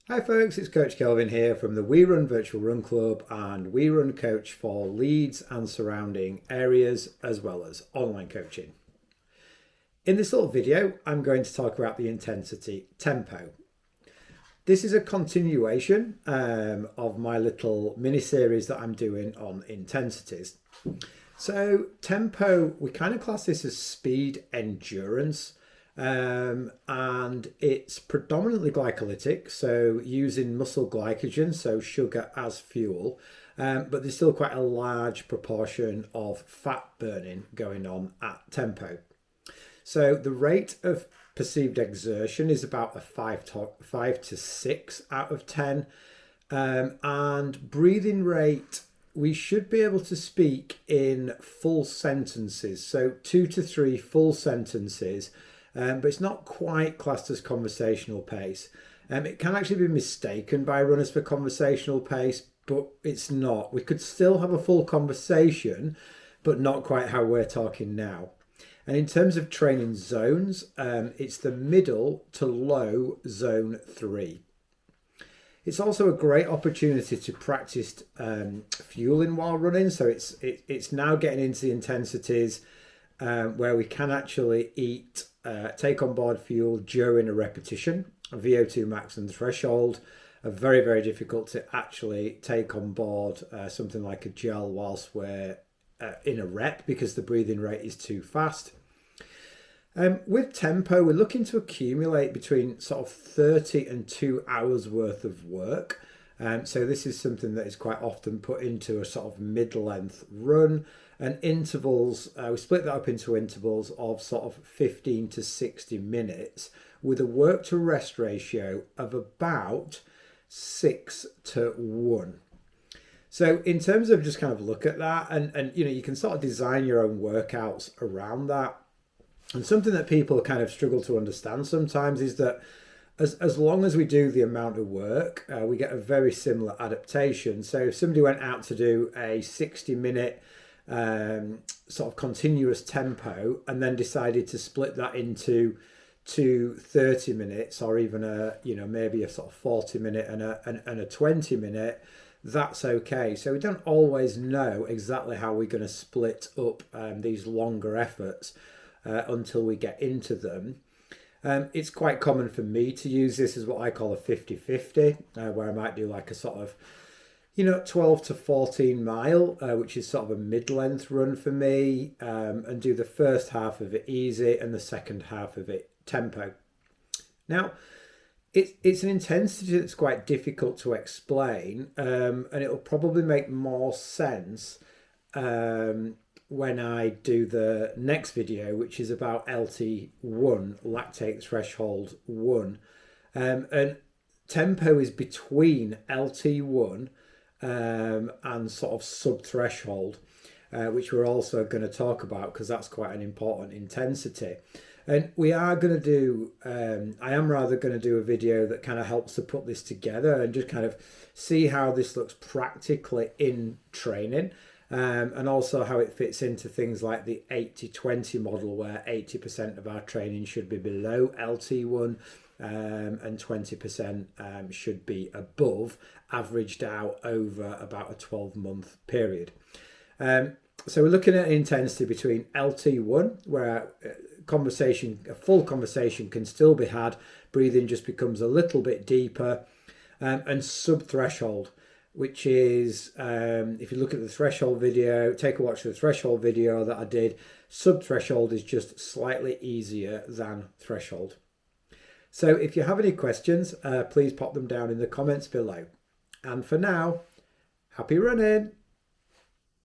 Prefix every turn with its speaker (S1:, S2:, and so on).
S1: Hi folks, it's Coach Kelvin here from the We Run Virtual Run Club and We Run Coach for Leeds and surrounding areas as well as online coaching. In this little video, I'm going to talk about the intensity tempo. This is a continuation of my little mini series that I'm doing on intensities. So tempo, we kind of class this as speed endurance. And it's predominantly glycolytic, so using muscle glycogen, so sugar as fuel, but there's still quite a large proportion of fat burning going on at tempo. So the rate of perceived exertion is about a 5 to 6 out of 10, and breathing rate, we should be able to speak in full sentences, so 2 to 3 full sentences. But it's not quite classed as conversational pace. It can actually be mistaken by runners for conversational pace, but it's not. We could still have a full conversation, but not quite how we're talking now. And in terms of training zones, it's the middle to low zone 3. It's also a great opportunity to practice fueling while running. So it's now getting into the intensities where we can actually take on board fuel during a repetition. A VO2 max and threshold are very, very difficult to actually take on board something like a gel whilst we're in a rep because the breathing rate is too fast. With tempo, we're looking to accumulate between sort of 30 and 2 hours worth of work. So this is something that is quite often put into a sort of mid-length run, and intervals, we split that up into intervals of sort of 15 to 60 minutes with a work to rest ratio of about 6 to 1. So in terms of just kind of look at that and you can sort of design your own workouts around that. And something that people kind of struggle to understand sometimes is that as long as we do the amount of work, we get a very similar adaptation. So if somebody went out to do a 60-minute sort of continuous tempo and then decided to split that into 30 minutes or even maybe a sort of 40-minute and a 20-minute, that's okay. So we don't always know exactly how we're going to split up these longer efforts until we get into them. It's quite common for me to use this as what I call a 50-50, where I might do like a sort of 12 to 14 mile, which is sort of a mid-length run for me, and do the first half of it easy and the second half of it tempo. Now, it's an intensity that's quite difficult to explain, and it'll probably make more sense when I do the next video, which is about LT1, lactate threshold 1. And tempo is between LT1 and sort of sub-threshold, which we're also going to talk about because that's quite an important intensity. And we are going to do, I am rather going to do a video that kind of helps to put this together and just kind of see how this looks practically in training. And also how it fits into things like the 80-20 model, where 80% of our training should be below LT1 and 20% should be above, averaged out over about a 12-month period. So we're looking at intensity between LT1, where a full conversation can still be had, breathing just becomes a little bit deeper, and sub-threshold, which is, if you look at the threshold video, take a watch of the threshold video that I did, sub-threshold is just slightly easier than threshold. So if you have any questions, please pop them down in the comments below. And for now, happy running!